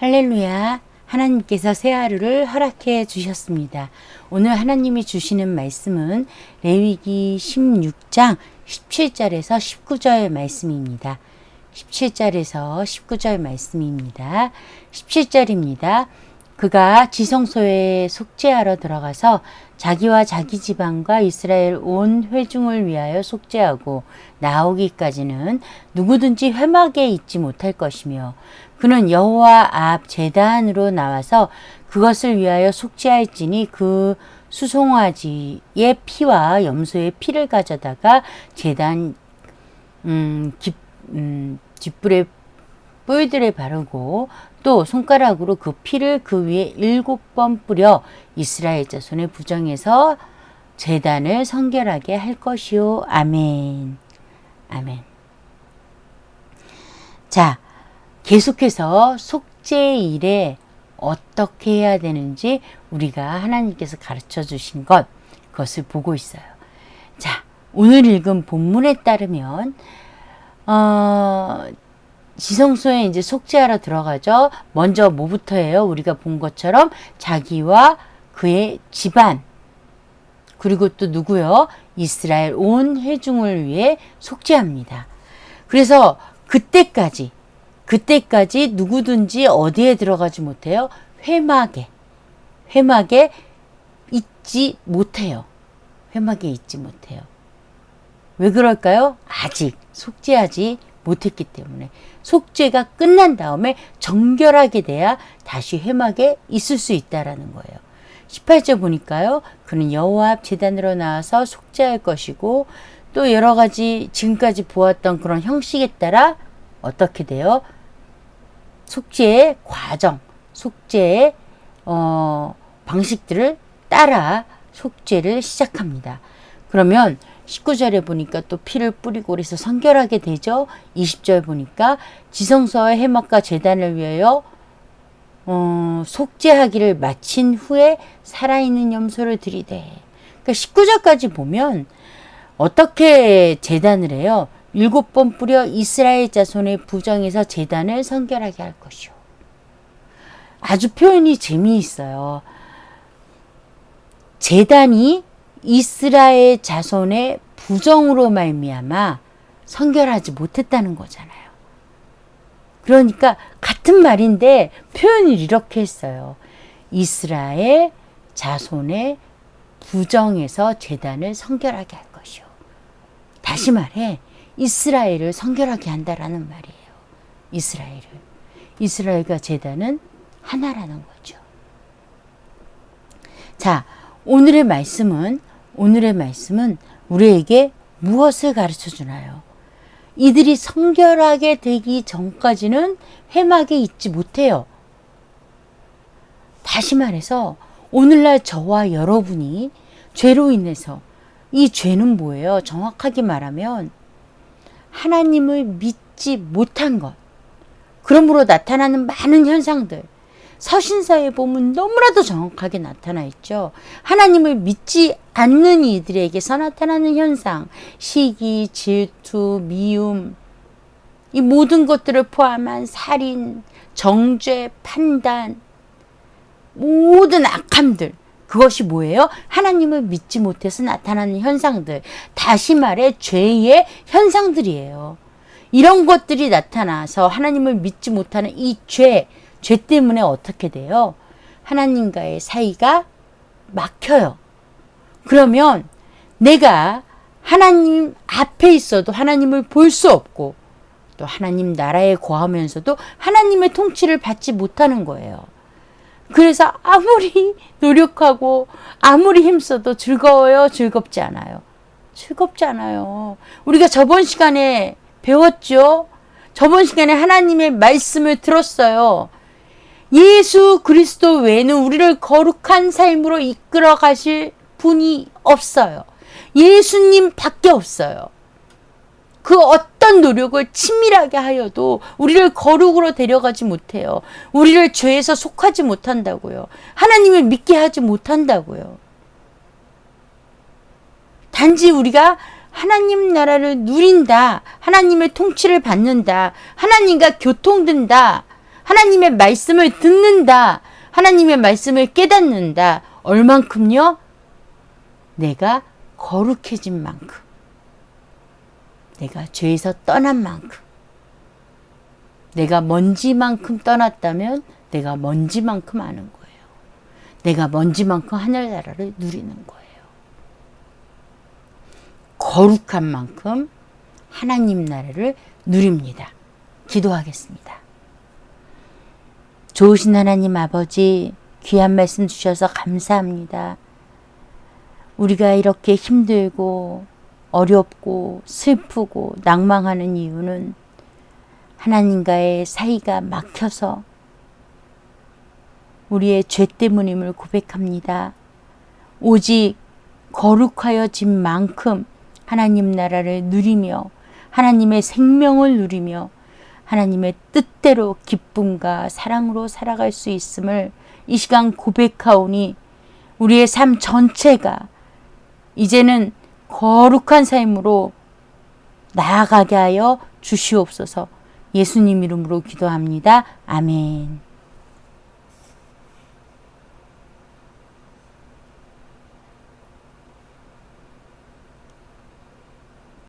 할렐루야. 하나님께서 새 하루를 허락해 주셨습니다. 오늘 하나님이 주시는 말씀은 레위기 16장 17절에서 19절 말씀입니다. 17절에서 19절 말씀입니다. 17절입니다. 그가 지성소에 속죄하러 들어가서 자기와 자기 집안과 이스라엘 온 회중을 위하여 속죄하고 나오기까지는 누구든지 회막에 있지 못할 것이며 그는 여호와 앞 제단으로 나와서 그것을 위하여 속죄할지니 그 수송아지의 피와 염소의 피를 가져다가 제단 깃불에 뿔들에 바르고 또 손가락으로 그 피를 그 위에 7번 뿌려 이스라엘 자손의 부정에서 제단을 성결하게 할 것이요. 아멘. 아멘. 자, 계속해서 속죄일에 어떻게 해야 되는지 우리가 하나님께서 가르쳐 주신 것, 그것을 보고 있어요. 자, 오늘 읽은 본문에 따르면 지성소에 이제 속죄하러 들어가죠. 먼저 뭐부터 해요? 우리가 본 것처럼 자기와 그의 집안, 그리고 또 누구요? 이스라엘 온 회중을 위해 속죄합니다. 그래서 그때까지 누구든지 어디에 들어가지 못해요? 회막에 있지 못해요. 회막에 있지 못해요. 왜 그럴까요? 아직 속죄하지 못했기 때문에. 속죄가 끝난 다음에 정결하게 돼야 다시 회막에 있을 수 있다라는 거예요. 18절 보니까요. 그는 여호와 앞 제단으로 나와서 속죄할 것이고 또 여러 가지 지금까지 보았던 그런 형식에 따라 어떻게 돼요? 속죄의 과정, 속죄의 방식들을 따라 속죄를 시작합니다. 그러면 19절에 보니까 또 피를 뿌리고 그래서 성결하게 되죠. 20절 보니까 지성소와 회막과 제단을 위하여 속죄하기를 마친 후에 살아있는 염소를 드리되. 그러니까 19절까지 보면 어떻게 제단을 해요? 7번 뿌려 이스라엘 자손의 부정에서 제단을 성결하게 할 것이요. 아주 표현이 재미있어요. 제단이 이스라엘 자손의 부정으로 말미암아 성결하지 못했다는 거잖아요. 그러니까 같은 말인데 표현을 이렇게 했어요. 이스라엘 자손의 부정에서 제단을 성결하게 할 것이요. 다시 말해 이스라엘을 성결하게 한다라는 말이에요. 이스라엘과 제단은 하나라는 거죠. 자, 오늘의 말씀은 우리에게 무엇을 가르쳐 주나요? 이들이 성결하게 되기 전까지는 회막에 있지 못해요. 다시 말해서 오늘날 저와 여러분이 죄로 인해서, 이 죄는 뭐예요? 정확하게 말하면 하나님을 믿지 못한 것, 그러므로 나타나는 많은 현상들, 서신서에 보면 너무나도 정확하게 나타나 있죠. 하나님을 믿지 않는 이들에게서 나타나는 현상, 시기, 질투, 미움, 이 모든 것들을 포함한 살인, 정죄, 판단, 모든 악함들, 그것이 뭐예요? 하나님을 믿지 못해서 나타나는 현상들, 다시 말해 죄의 현상들이에요. 이런 것들이 나타나서 하나님을 믿지 못하는 이 죄 때문에 어떻게 돼요? 하나님과의 사이가 막혀요. 그러면 내가 하나님 앞에 있어도 하나님을 볼 수 없고 또 하나님 나라에 거하면서도 하나님의 통치를 받지 못하는 거예요. 그래서 아무리 노력하고 아무리 힘써도 즐거워요? 즐겁지 않아요? 즐겁지 않아요. 우리가 저번 시간에 배웠죠? 저번 시간에 하나님의 말씀을 들었어요. 예수 그리스도 외에는 우리를 거룩한 삶으로 이끌어 가실 분이 없어요. 예수님 밖에 없어요. 그 어떤 노력을 치밀하게 하여도 우리를 거룩으로 데려가지 못해요. 우리를 죄에서 속하지 못한다고요. 하나님을 믿게 하지 못한다고요. 단지 우리가 하나님 나라를 누린다, 하나님의 통치를 받는다, 하나님과 교통된다, 하나님의 말씀을 듣는다. 하나님의 말씀을 깨닫는다. 얼만큼요? 내가 거룩해진 만큼. 내가 죄에서 떠난 만큼. 내가 먼지만큼 떠났다면 내가 먼지만큼 아는 거예요. 내가 먼지만큼 하늘나라를 누리는 거예요. 거룩한 만큼 하나님 나라를 누립니다. 기도하겠습니다. 좋으신 하나님 아버지, 귀한 말씀 주셔서 감사합니다. 우리가 이렇게 힘들고 어렵고 슬프고 낭망하는 이유는 하나님과의 사이가 막혀서 우리의 죄 때문임을 고백합니다. 오직 거룩하여진 만큼 하나님 나라를 누리며 하나님의 생명을 누리며 하나님의 뜻대로 기쁨과 사랑으로 살아갈 수 있음을 이 시간 고백하오니 우리의 삶 전체가 이제는 거룩한 삶으로 나아가게 하여 주시옵소서. 예수님 이름으로 기도합니다. 아멘.